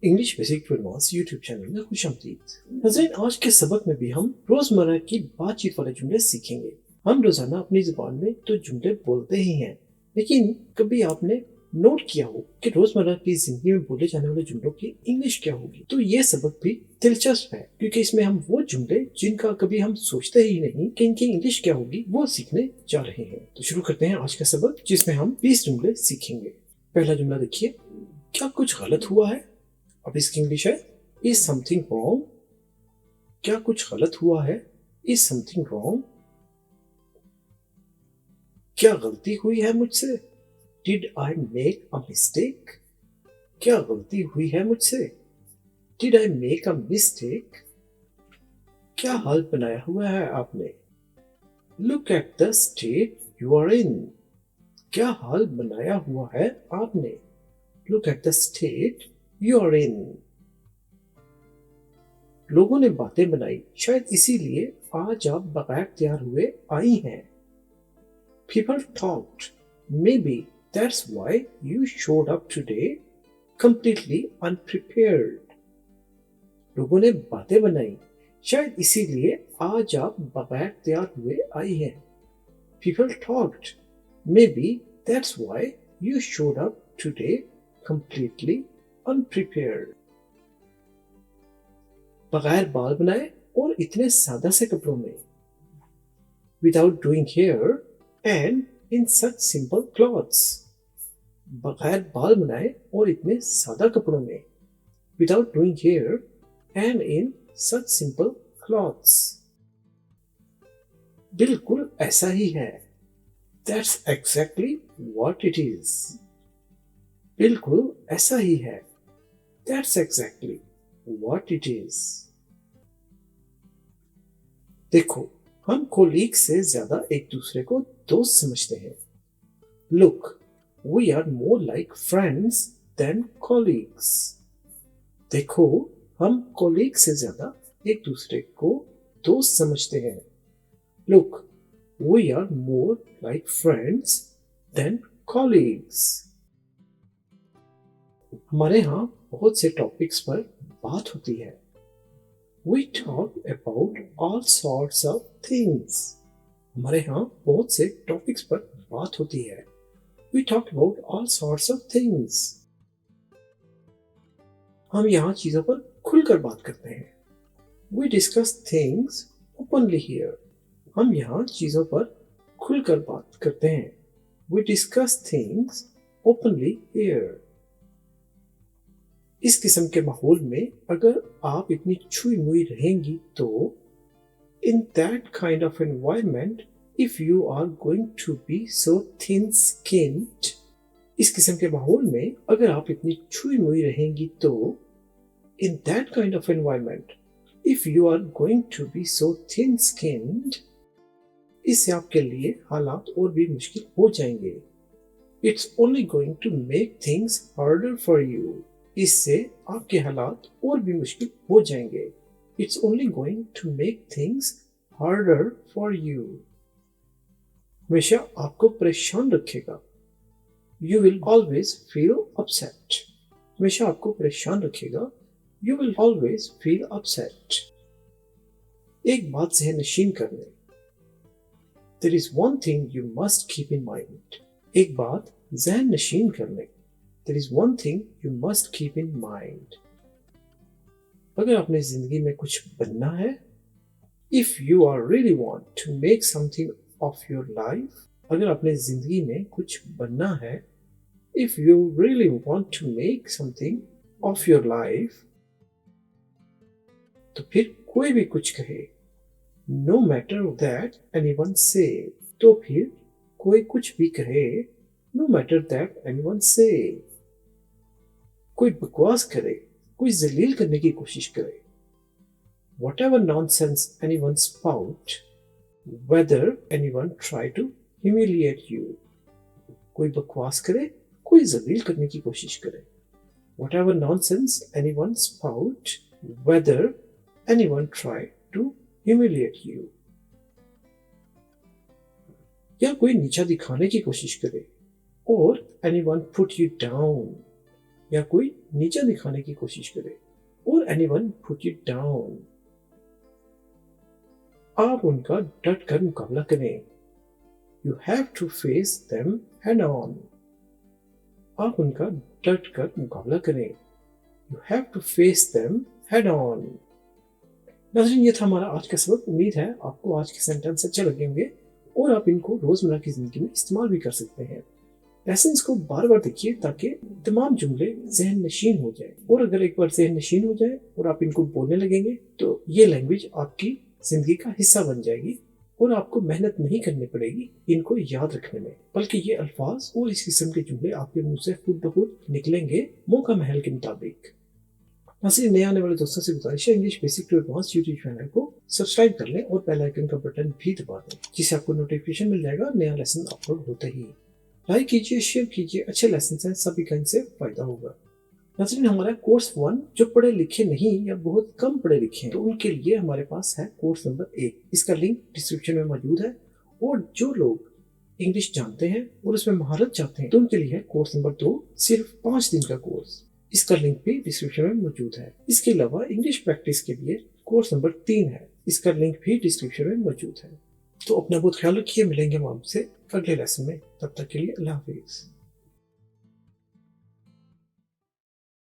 English basic to advance YouTube channel में खुशामदीद। नाज़रीन, आज के सबक में भी हम रोजमर्रा की बातचीत वाले जुमले सीखेंगे। हम रोजाना अपनी जुबान में तो जुमले बोलते ही हैं, लेकिन कभी आपने नोट किया हो कि रोजमर्रा की जिंदगी में बोले जाने वाले जुमलों की इंग्लिश क्या होगी? तो ये सबक भी दिलचस्प है, क्योंकि इसमें हम वो जुमले जिनका कभी हम सोचते ही नहीं कि इनकी इंग्लिश क्या होगी, वो सीखने जा रहे हैं। तो शुरू करते हैं आज का सबक, जिसमें हम 20 जुमले सीखेंगे। पहला जुमला देखिए, क्या कुछ गलत हुआ है? अब इसकी इंग्लिश है इज समथिंग रॉन्ग। क्या कुछ गलत हुआ है? Is something wrong. क्या गलती हुई है मुझसे? Did I make a mistake? क्या गलती हुई है मुझसे? Did I make a mistake? क्या हाल बनाया हुआ है आपने? Look at the state you are in. क्या हाल बनाया हुआ है आपने? Look at the state you are in. लोगों ने बातें बनाई, शायद इसीलिए आज आप बगैर तैयार हुए आई हैं। People talked, maybe that's why you showed up today completely unprepared. लोगों ने बातें बनाई, शायद इसीलिए आज आप बगैर तैयार हुए आई हैं। People talked, maybe that's why you showed up today completely unprepared. बगैर बाल बनाए और इतने सादा से कपड़ों में। Without doing hair and in such simple clothes. बगैर बाल बनाए और इतने सादा कपड़ों में। Without doing hair and in such simple clothes. बिल्कुल ऐसा ही है। That's exactly what it is. बिल्कुल ऐसा ही है। That's exactly what it is. देखो, हम कोलीग से ज्यादा एक दूसरे को दोस्त समझते हैं। Look, we are more like friends than colleagues. देखो, हम कोलीग से ज्यादा एक दूसरे को दोस्त समझते हैं। Look, we are more like friends than colleagues. हमारे यहाँ बहुत से टॉपिक्स पर बात होती है। We talk about all sorts of things. हमारे यहाँ बहुत से टॉपिक्स पर बात होती है। We talk about all sorts of things. हम यहाँ चीजों पर खुलकर बात करते हैं। We discuss things openly here. हम यहाँ चीजों पर खुलकर बात करते हैं। We discuss things openly here. इस किस्म के माहौल में अगर आप इतनी छुई मुई रहेंगी तो in that kind of environment, if you are going to be so thin skinned, इस किस्म के माहौल में अगर आप इतनी छुई मुई रहेंगी तो in that kind of environment, if you are going to be so thin skinned, इससे आपके लिए हालात और भी मुश्किल हो जाएंगे। It's only going to make things harder for you. इससे आपके हालात और भी मुश्किल हो जाएंगे। It's only going to make things harder for you. हमेशा आपको परेशान रखेगा। You will always feel upset. हमेशा आपको परेशान रखेगा। You will always feel upset. एक बात ज़हन नशीन कर लें। There is one thing you must keep in mind. एक बात ज़हन नशीन कर लें। There is one thing you must keep in mind. अगर आपने जिंदगी में कुछ बनना है, if you are really want to make something of your life, अगर आपने जिंदगी में कुछ बनना है, if you really want to make something of your life, तो फिर कोई भी कुछ कहे, no matter that anyone say, तो फिर कोई कुछ भी कहे, no matter that anyone say. कोई बकवास करे, कोई जलील करने की कोशिश करे। Whatever nonsense anyone spout, whether anyone try to humiliate you. कोई बकवास करे, कोई जलील करने की कोशिश करे। Whatever nonsense anyone spout, whether anyone try to humiliate you. या कोई नीचा दिखाने की कोशिश करे, or anyone put you down. या कोई नीचा दिखाने की कोशिश करे, और एनीवन पुट यू डाउन, आप उनका डट कर मुकाबला करें। You have to face them head on, आप उनका डट कर मुकाबला करें। You have to face them head on. नाज़रीन, ये था हमारा आज का सबक। उम्मीद है आपको आज के सेंटेंस अच्छे लगे होंगे और आप इनको रोजमर्रा की जिंदगी में इस्तेमाल भी कर सकते हैं। लेसन्स को बार बार देखिए ताकि तमाम जुमले जहन नशीन हो जाए, और अगर एक बार जहन नशीन हो जाए और आप इनको बोलने लगेंगे तो ये लैंग्वेज आपकी जिंदगी का हिस्सा बन जाएगी और आपको मेहनत नहीं करनी पड़ेगी इनको याद रखने में, बल्कि ये अल्फाज और इस किस्म के जुमले आपके मुंह से खुद ब खुद निकलेंगे मौका महल के मुताबिक। नाज़रीन, नए आने वाले दोस्तों से गुजारिश है, English basic to advance YouTube channel को सब्सक्राइब कर लें और बेल आइकन का बटन भी दबा दें, जिससे आपको नोटिफिकेशन मिल जाएगा नया लेसन अपलोड होते ही। लाइक कीजिए, शेयर कीजिए, अच्छे लेसन हैं, सभी का इनसे फायदा होगा। नाज़रीन, हमारा कोर्स 1 जो पढ़े लिखे नहीं या बहुत कम पढ़े लिखे हैं तो उनके लिए हमारे पास है कोर्स नंबर 1। इसका लिंक डिस्क्रिप्शन में मौजूद है, और जो लोग इंग्लिश जानते हैं और उसमें महारत चाहते हैं तो उनके लिए है कोर्स नंबर 2, सिर्फ 5 दिन का कोर्स। इसका लिंक भी डिस्क्रिप्शन में मौजूद है। इसके अलावा इंग्लिश प्रैक्टिस के लिए कोर्स नंबर 3 है, इसका लिंक भी डिस्क्रिप्शन में मौजूद है। तो अपना बहुत ख्याल रखिए, मिलेंगे हम आपसे अगले लेसन में, तब तक के लिए अल्लाह हाफिज।